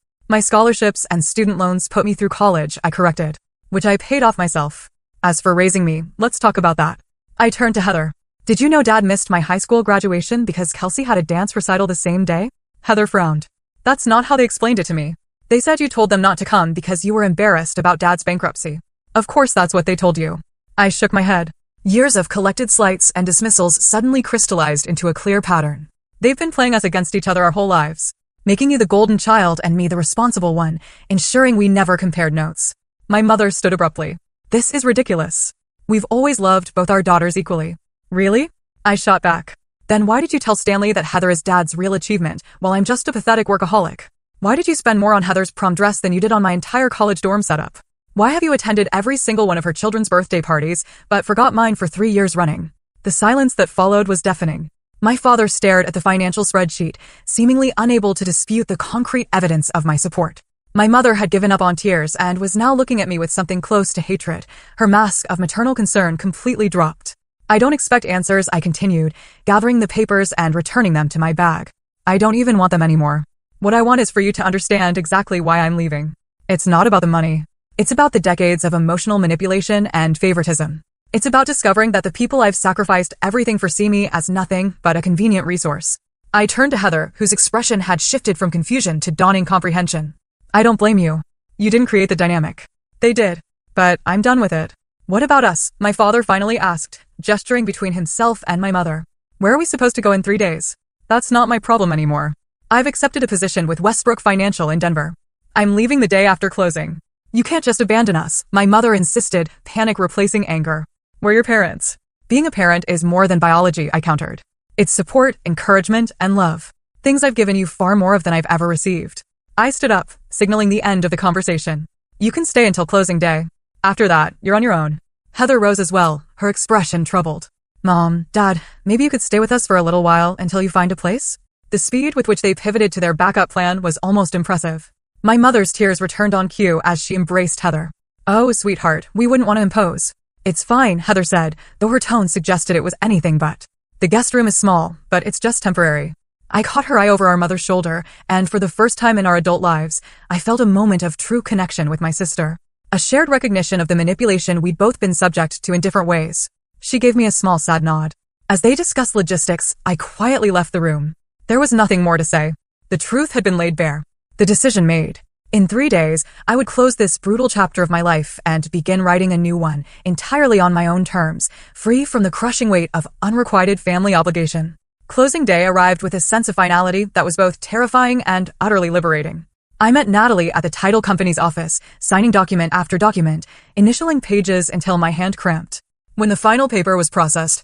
My scholarships and student loans put me through college," I corrected. "Which I paid off myself." As for raising me, let's talk about that. I turned to Heather. Did you know Dad missed my high school graduation because Kelsey had a dance recital the same day? Heather frowned. That's not how they explained it to me. They said you told them not to come because you were embarrassed about Dad's bankruptcy. Of course that's what they told you. I shook my head. Years of collected slights and dismissals suddenly crystallized into a clear pattern. They've been playing us against each other our whole lives, making you the golden child and me the responsible one, ensuring we never compared notes. My mother stood abruptly. This is ridiculous. We've always loved both our daughters equally. Really? I shot back. Then why did you tell Stanley that Heather is Dad's real achievement, while I'm just a pathetic workaholic? Why did you spend more on Heather's prom dress than you did on my entire college dorm setup? Why have you attended every single one of her children's birthday parties, but forgot mine for 3 years running? The silence that followed was deafening. My father stared at the financial spreadsheet, seemingly unable to dispute the concrete evidence of my support. My mother had given up on tears and was now looking at me with something close to hatred. Her mask of maternal concern completely dropped. I don't expect answers, I continued, gathering the papers and returning them to my bag. I don't even want them anymore. What I want is for you to understand exactly why I'm leaving. It's not about the money. It's about the decades of emotional manipulation and favoritism. It's about discovering that the people I've sacrificed everything for see me as nothing but a convenient resource. I turned to Heather, whose expression had shifted from confusion to dawning comprehension. I don't blame you. You didn't create the dynamic. They did. But I'm done with it. What about us? My father finally asked, gesturing between himself and my mother. Where are we supposed to go in 3 days? That's not my problem anymore. I've accepted a position with Westbrook Financial in Denver. I'm leaving the day after closing. You can't just abandon us, my mother insisted, panic replacing anger. We're your parents. Being a parent is more than biology, I countered. It's support, encouragement, and love. Things I've given you far more of than I've ever received. I stood up, signaling the end of the conversation. You can stay until closing day. After that, you're on your own. Heather rose as well, her expression troubled. Mom, Dad, maybe you could stay with us for a little while until you find a place? The speed with which they pivoted to their backup plan was almost impressive. My mother's tears returned on cue as she embraced Heather. Oh, sweetheart, we wouldn't want to impose. It's fine, Heather said, though her tone suggested it was anything but. The guest room is small, but it's just temporary. I caught her eye over our mother's shoulder, and for the first time in our adult lives, I felt a moment of true connection with my sister. A shared recognition of the manipulation we'd both been subject to in different ways. She gave me a small sad nod. As they discussed logistics, I quietly left the room. There was nothing more to say. The truth had been laid bare. The decision made. In 3 days, I would close this brutal chapter of my life and begin writing a new one, entirely on my own terms, free from the crushing weight of unrequited family obligation. Closing day arrived with a sense of finality that was both terrifying and utterly liberating. I met Natalie at the title company's office, signing document after document, initialing pages until my hand cramped. When the final paper was processed,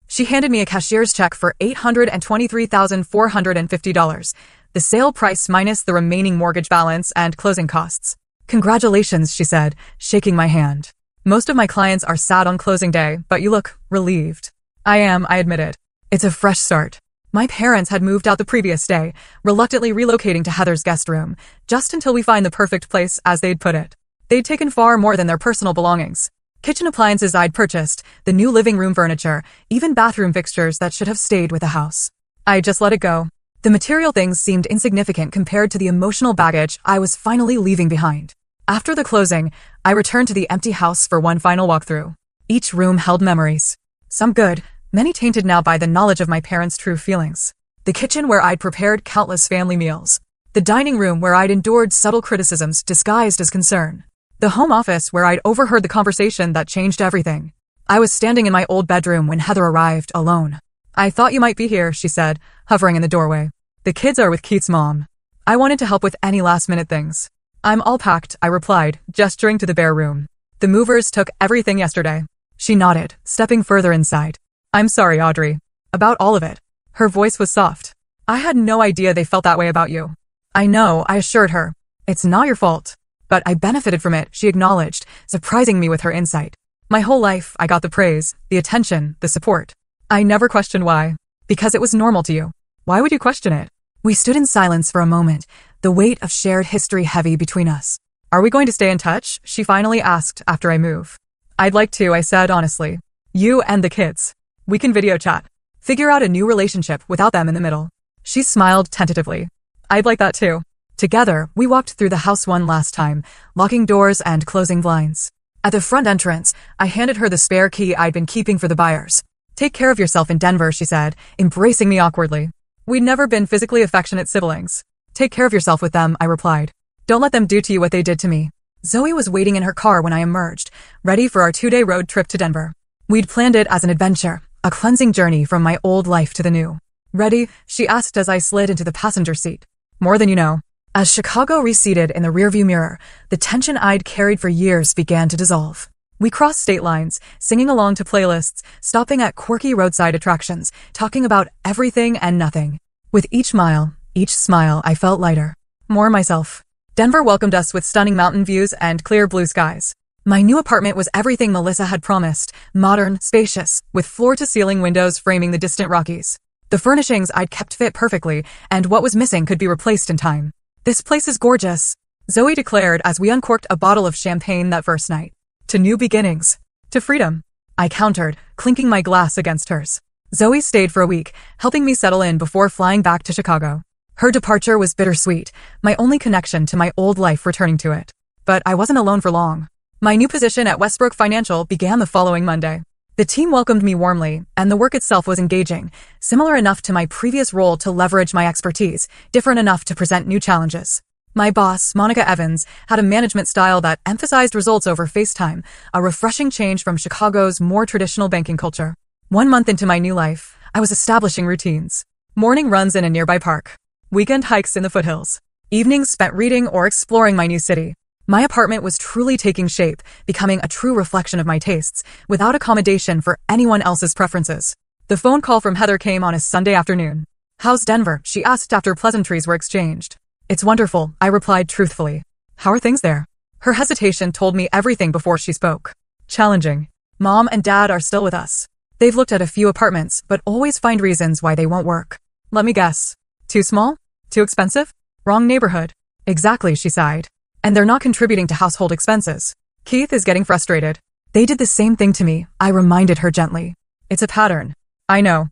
she handed me a cashier's check for $823,450, the sale price minus the remaining mortgage balance and closing costs. Congratulations, she said, shaking my hand. Most of my clients are sad on closing day, but you look relieved. I am, I admitted. It's a fresh start. My parents had moved out the previous day, reluctantly relocating to Heather's guest room, just until we find the perfect place, as they'd put it. They'd taken far more than their personal belongings. Kitchen appliances I'd purchased, the new living room furniture, even bathroom fixtures that should have stayed with the house. I just let it go. The material things seemed insignificant compared to the emotional baggage I was finally leaving behind. After the closing, I returned to the empty house for one final walkthrough. Each room held memories. Some good, many tainted now by the knowledge of my parents' true feelings. The kitchen where I'd prepared countless family meals. The dining room where I'd endured subtle criticisms disguised as concern. The home office where I'd overheard the conversation that changed everything. I was standing in my old bedroom when Heather arrived, alone. I thought you might be here, she said, hovering in the doorway. The kids are with Keith's mom. I wanted to help with any last-minute things. I'm all packed, I replied, gesturing to the bare room. The movers took everything yesterday. She nodded, stepping further inside. I'm sorry, Audrey. About all of it. Her voice was soft. I had no idea they felt that way about you. I know, I assured her. It's not your fault. But I benefited from it, she acknowledged, surprising me with her insight. My whole life, I got the praise, the attention, the support. I never questioned why. Because it was normal to you. Why would you question it? We stood in silence for a moment, the weight of shared history heavy between us. Are we going to stay in touch? She finally asked after I move. I'd like to, I said honestly. You and the kids. We can video chat. Figure out a new relationship without them in the middle. She smiled tentatively. I'd like that too. Together, we walked through the house one last time, locking doors and closing blinds. At the front entrance, I handed her the spare key I'd been keeping for the buyers. "Take care of yourself in Denver," she said, embracing me awkwardly. We'd never been physically affectionate siblings. "Take care of yourself with them," I replied. "Don't let them do to you what they did to me." Zoe was waiting in her car when I emerged, ready for our 2-day road trip to Denver. We'd planned it as an adventure, a cleansing journey from my old life to the new. "Ready?" she asked as I slid into the passenger seat. "More than you know." As Chicago receded in the rearview mirror, the tension I'd carried for years began to dissolve. We crossed state lines, singing along to playlists, stopping at quirky roadside attractions, talking about everything and nothing. With each mile, each smile, I felt lighter. More myself. Denver welcomed us with stunning mountain views and clear blue skies. My new apartment was everything Melissa had promised, modern, spacious, with floor-to-ceiling windows framing the distant Rockies. The furnishings I'd kept fit perfectly, and what was missing could be replaced in time. "This place is gorgeous," Zoe declared as we uncorked a bottle of champagne that first night. "To new beginnings. To freedom," I countered, clinking my glass against hers. Zoe stayed for a week, helping me settle in before flying back to Chicago. Her departure was bittersweet, my only connection to my old life returning to it. But I wasn't alone for long. My new position at Westbrook Financial began the following Monday. The team welcomed me warmly, and the work itself was engaging, similar enough to my previous role to leverage my expertise, different enough to present new challenges. My boss, Monica Evans, had a management style that emphasized results over FaceTime, a refreshing change from Chicago's more traditional banking culture. 1 month into my new life, I was establishing routines. Morning runs in a nearby park. Weekend hikes in the foothills. Evenings spent reading or exploring my new city. My apartment was truly taking shape, becoming a true reflection of my tastes, without accommodation for anyone else's preferences. The phone call from Heather came on a Sunday afternoon. "How's Denver?" she asked after pleasantries were exchanged. "It's wonderful," I replied truthfully. "How are things there?" Her hesitation told me everything before she spoke. "Challenging. Mom and Dad are still with us. They've looked at a few apartments, but always find reasons why they won't work. Let me guess. Too small? Too expensive? Wrong neighborhood." "Exactly," she sighed. "And they're not contributing to household expenses. Keith is getting frustrated." "They did the same thing to me," I reminded her gently. "It's a pattern." "I know.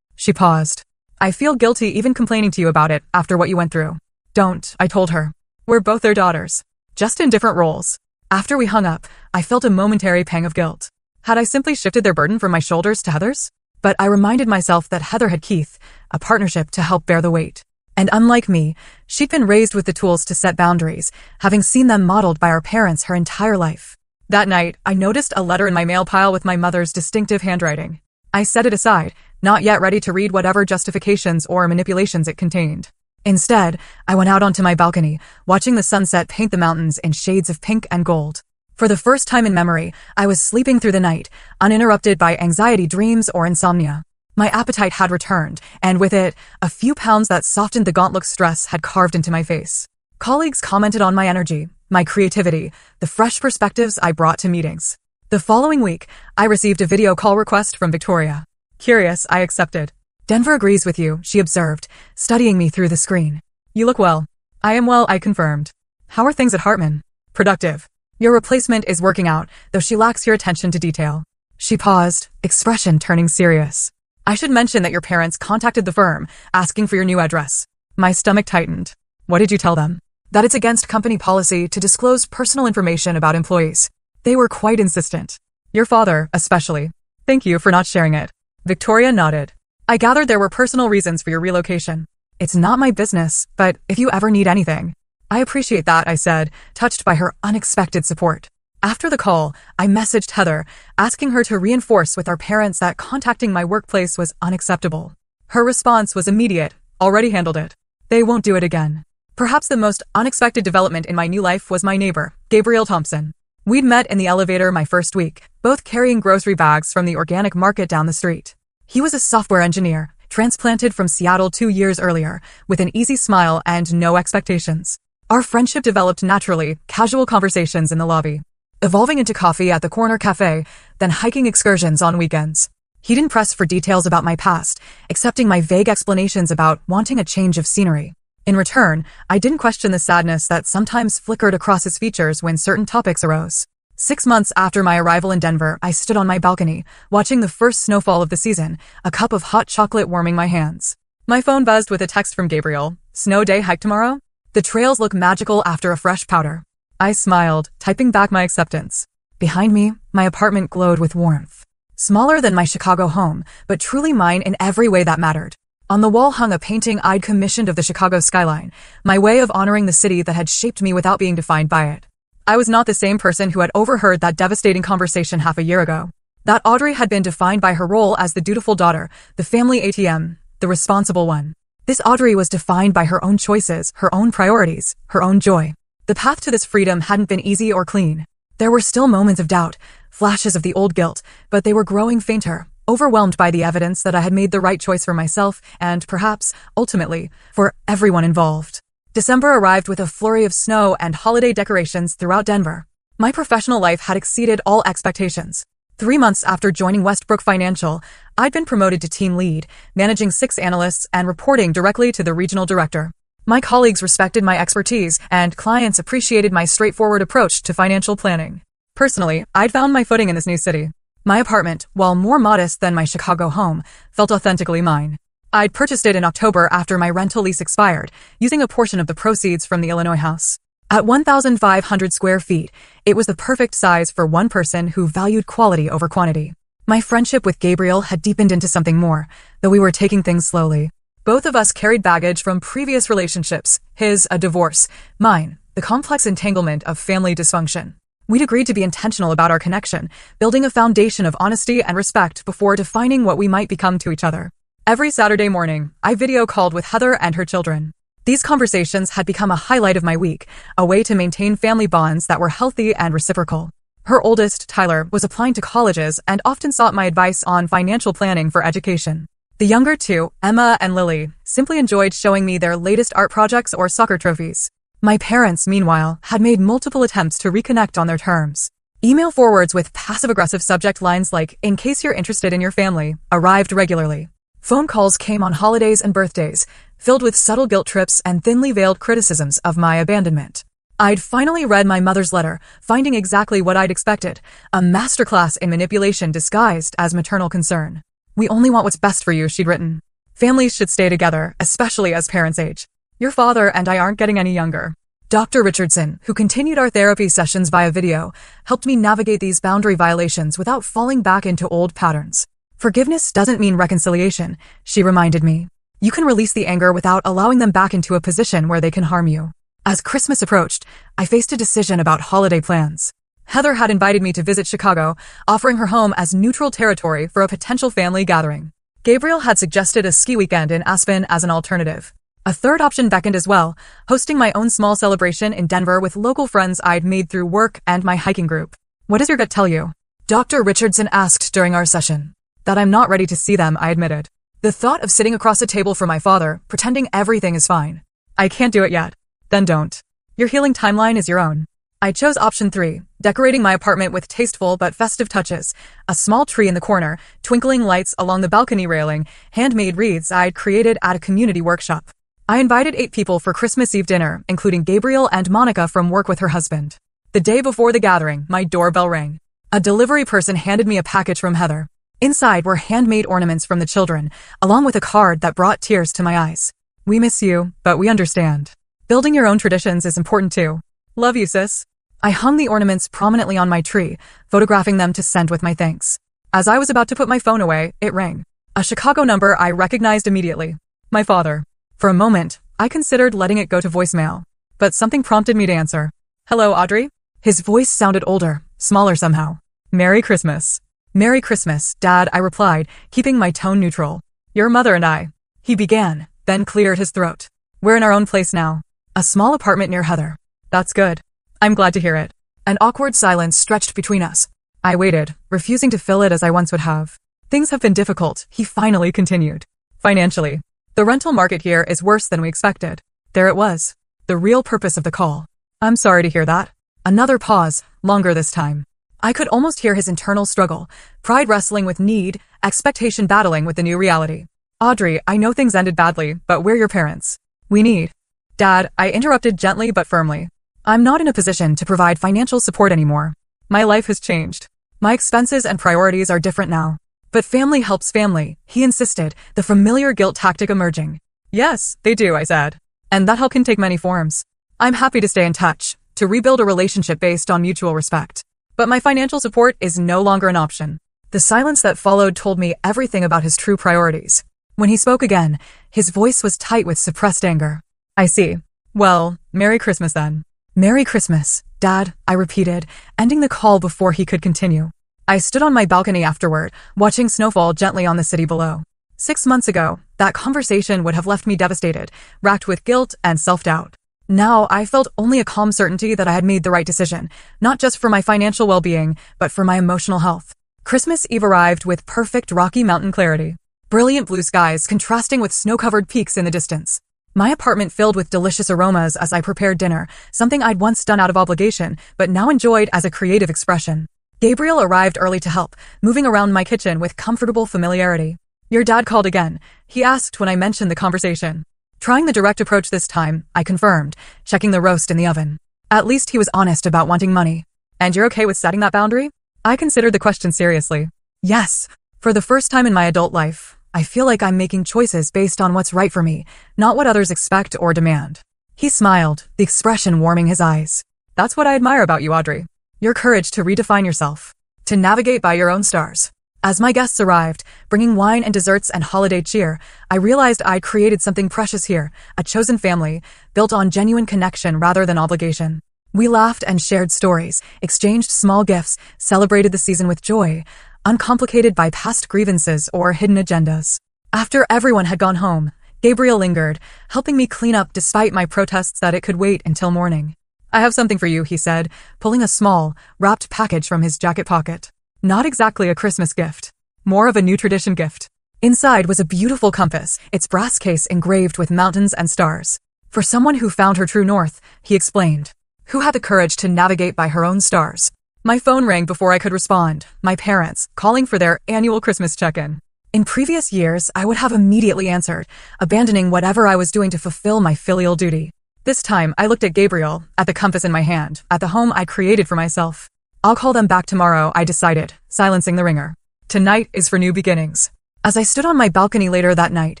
She paused. "I feel guilty even complaining to you about it after what you went through." "Don't," I told her. "We're both their daughters. Just in different roles." After we hung up, I felt a momentary pang of guilt. Had I simply shifted their burden from my shoulders to Heather's? But I reminded myself that Heather had Keith, a partnership to help bear the weight. And unlike me, she'd been raised with the tools to set boundaries, having seen them modeled by our parents her entire life. That night, I noticed a letter in my mail pile with my mother's distinctive handwriting. I set it aside, not yet ready to read whatever justifications or manipulations it contained. Instead, I went out onto my balcony, watching the sunset paint the mountains in shades of pink and gold. For the first time in memory, I was sleeping through the night, uninterrupted by anxiety dreams or insomnia. My appetite had returned, and with it, a few pounds that softened the gauntlet stress had carved into my face. Colleagues commented on my energy, my creativity, the fresh perspectives I brought to meetings. The following week, I received a video call request from Victoria. Curious, I accepted. "Denver agrees with you," she observed, studying me through the screen. "You look well." "I am well," I confirmed. "How are things at Hartman?" "Productive. Your replacement is working out, though she lacks your attention to detail." She paused, expression turning serious. "I should mention that your parents contacted the firm, asking for your new address." My stomach tightened. "What did you tell them?" "That it's against company policy to disclose personal information about employees." They were quite insistent. "Your father, especially." "Thank you for not sharing it." Victoria nodded. "I gathered there were personal reasons for your relocation." "It's not my business, but if you ever need anything." "I appreciate that," I said, touched by her unexpected support. After the call, I messaged Heather, asking her to reinforce with our parents that contacting my workplace was unacceptable. Her response was immediate. "Already handled it. They won't do it again." Perhaps the most unexpected development in my new life was my neighbor, Gabriel Thompson. We'd met in the elevator my first week, both carrying grocery bags from the organic market down the street. He was a software engineer, transplanted from Seattle 2 years earlier, with an easy smile and no expectations. Our friendship developed naturally, casual conversations in the lobby, evolving into coffee at the corner cafe, then hiking excursions on weekends. He didn't press for details about my past, accepting my vague explanations about wanting a change of scenery. In return, I didn't question the sadness that sometimes flickered across his features when certain topics arose. 6 months after my arrival in Denver, I stood on my balcony, watching the first snowfall of the season, a cup of hot chocolate warming my hands. My phone buzzed with a text from Gabriel. "Snow day hike tomorrow? The trails look magical after a fresh powder." I smiled, typing back my acceptance. Behind me, my apartment glowed with warmth. Smaller than my Chicago home, but truly mine in every way that mattered. On the wall hung a painting I'd commissioned of the Chicago skyline, my way of honoring the city that had shaped me without being defined by it. I was not the same person who had overheard that devastating conversation half a year ago. That Audrey had been defined by her role as the dutiful daughter, the family ATM, the responsible one. This Audrey was defined by her own choices, her own priorities, her own joy. The path to this freedom hadn't been easy or clean. There were still moments of doubt, flashes of the old guilt, but they were growing fainter, overwhelmed by the evidence that I had made the right choice for myself and, perhaps, ultimately, for everyone involved. December arrived with a flurry of snow and holiday decorations throughout Denver. My professional life had exceeded all expectations. 3 months after joining Westbrook Financial, I'd been promoted to team lead, managing 6 analysts and reporting directly to the regional director. My colleagues respected my expertise, and clients appreciated my straightforward approach to financial planning. Personally, I'd found my footing in this new city. My apartment, while more modest than my Chicago home, felt authentically mine. I'd purchased it in October after my rental lease expired, using a portion of the proceeds from the Illinois house. At 1,500 square feet, it was the perfect size for one person who valued quality over quantity. My friendship with Gabriel had deepened into something more, though we were taking things slowly. Both of us carried baggage from previous relationships, his a divorce, mine, the complex entanglement of family dysfunction. We'd agreed to be intentional about our connection, building a foundation of honesty and respect before defining what we might become to each other. Every Saturday morning, I video called with Heather and her children. These conversations had become a highlight of my week, a way to maintain family bonds that were healthy and reciprocal. Her oldest, Tyler, was applying to colleges and often sought my advice on financial planning for education. The younger two, Emma and Lily, simply enjoyed showing me their latest art projects or soccer trophies. My parents, meanwhile, had made multiple attempts to reconnect on their terms. Email forwards with passive-aggressive subject lines like, "In case you're interested in your family," arrived regularly. Phone calls came on holidays and birthdays, filled with subtle guilt trips and thinly veiled criticisms of my abandonment. I'd finally read my mother's letter, finding exactly what I'd expected, a masterclass in manipulation disguised as maternal concern. "We only want what's best for you," she'd written. "Families should stay together, especially as parents age. Your father and I aren't getting any younger." Dr. Richardson, who continued our therapy sessions via video, helped me navigate these boundary violations without falling back into old patterns. "Forgiveness doesn't mean reconciliation," she reminded me. "You can release the anger without allowing them back into a position where they can harm you." As Christmas approached, I faced a decision about holiday plans. Heather had invited me to visit Chicago, offering her home as neutral territory for a potential family gathering. Gabriel had suggested a ski weekend in Aspen as an alternative. A third option beckoned as well, hosting my own small celebration in Denver with local friends I'd made through work and my hiking group. "What does your gut tell you?" Dr. Richardson asked during our session. "That I'm not ready to see them," I admitted. The thought of sitting across a table from my father, pretending everything is fine. "I can't do it yet." "Then don't. Your healing timeline is your own." I chose option 3, decorating my apartment with tasteful but festive touches, a small tree in the corner, twinkling lights along the balcony railing, handmade wreaths I'd created at a community workshop. I invited 8 people for Christmas Eve dinner, including Gabriel and Monica from work with her husband. The day before the gathering, my doorbell rang. A delivery person handed me a package from Heather. Inside were handmade ornaments from the children, along with a card that brought tears to my eyes. "We miss you, but we understand. Building your own traditions is important too. Love you, sis." I hung the ornaments prominently on my tree, photographing them to send with my thanks. As I was about to put my phone away, it rang. A Chicago number I recognized immediately. My father. For a moment, I considered letting it go to voicemail, but something prompted me to answer. "Hello, Audrey?" His voice sounded older, smaller somehow. "Merry Christmas." "Merry Christmas, Dad," I replied, keeping my tone neutral. "Your mother and I," he began, then cleared his throat. "We're in our own place now. A small apartment near Heather." "That's good. I'm glad to hear it." An awkward silence stretched between us. I waited, refusing to fill it as I once would have. "Things have been difficult," he finally continued. "Financially. The rental market here is worse than we expected." There it was. The real purpose of the call. "I'm sorry to hear that." Another pause, longer this time. I could almost hear his internal struggle, pride wrestling with need, expectation battling with the new reality. "Audrey, I know things ended badly, but we're your parents. We need..." "Dad," I interrupted gently but firmly. "I'm not in a position to provide financial support anymore. My life has changed. My expenses and priorities are different now." "But family helps family," he insisted, the familiar guilt tactic emerging. "Yes, they do," I said. "And that help can take many forms. I'm happy to stay in touch. to rebuild a relationship based on mutual respect. But my financial support is no longer an option. The silence that followed told me everything about his true priorities. When he spoke again, his voice was tight with suppressed anger. I see. Well, Merry Christmas then. Merry Christmas, Dad, I repeated, ending the call before he could continue. I stood on my balcony afterward, watching snowfall gently on the city below. 6 months ago, that conversation would have left me devastated, racked with guilt and self-doubt. Now, I felt only a calm certainty that I had made the right decision, not just for my financial well-being, but for my emotional health. Christmas Eve arrived with perfect Rocky Mountain clarity. Brilliant blue skies contrasting with snow-covered peaks in the distance. My apartment filled with delicious aromas as I prepared dinner, something I'd once done out of obligation, but now enjoyed as a creative expression. Gabriel arrived early to help, moving around my kitchen with comfortable familiarity. Your dad called again. He asked when I mentioned the conversation. Trying the direct approach this time, I confirmed, checking the roast in the oven. At least he was honest about wanting money. And you're okay with setting that boundary? I considered the question seriously. Yes. For the first time in my adult life, I feel like I'm making choices based on what's right for me, not what others expect or demand. He smiled, the expression warming his eyes. That's what I admire about you, Audrey. Your courage to redefine yourself, to navigate by your own stars. As my guests arrived, bringing wine and desserts and holiday cheer, I realized I'd created something precious here, a chosen family, built on genuine connection rather than obligation. We laughed and shared stories, exchanged small gifts, celebrated the season with joy, uncomplicated by past grievances or hidden agendas. After everyone had gone home, Gabriel lingered, helping me clean up despite my protests that it could wait until morning. I have something for you, he said, pulling a small, wrapped package from his jacket pocket. Not exactly a Christmas gift. More of a new tradition gift. Inside was a beautiful compass, its brass case engraved with mountains and stars. For someone who found her true north, he explained. Who had the courage to navigate by her own stars. My phone rang before I could respond, my parents, calling for their annual Christmas check-in. In previous years, I would have immediately answered, abandoning whatever I was doing to fulfill my filial duty. This time, I looked at Gabriel, at the compass in my hand, at the home I created for myself. I'll call them back tomorrow, I decided, silencing the ringer. Tonight is for new beginnings. As I stood on my balcony later that night,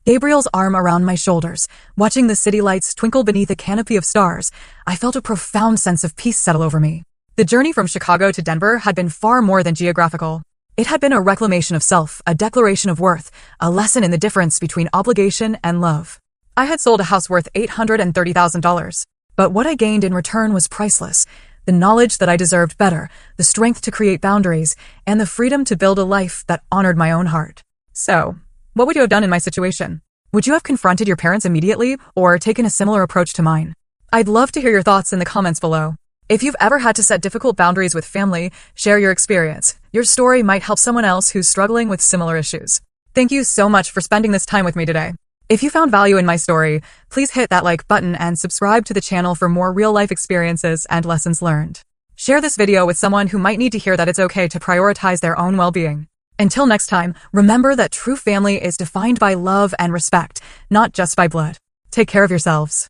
Gabriel's arm around my shoulders, watching the city lights twinkle beneath a canopy of stars, I felt a profound sense of peace settle over me. The journey from Chicago to Denver had been far more than geographical. It had been a reclamation of self, a declaration of worth, a lesson in the difference between obligation and love. I had sold a house worth $830,000, but what I gained in return was priceless. The knowledge that I deserved better, the strength to create boundaries, and the freedom to build a life that honored my own heart. So, what would you have done in my situation? Would you have confronted your parents immediately, or taken a similar approach to mine? I'd love to hear your thoughts in the comments below. If you've ever had to set difficult boundaries with family, share your experience. Your story might help someone else who's struggling with similar issues. Thank you so much for spending this time with me today. If you found value in my story, please hit that like button and subscribe to the channel for more real-life experiences and lessons learned. Share this video with someone who might need to hear that it's okay to prioritize their own well-being. Until next time, remember that true family is defined by love and respect, not just by blood. Take care of yourselves.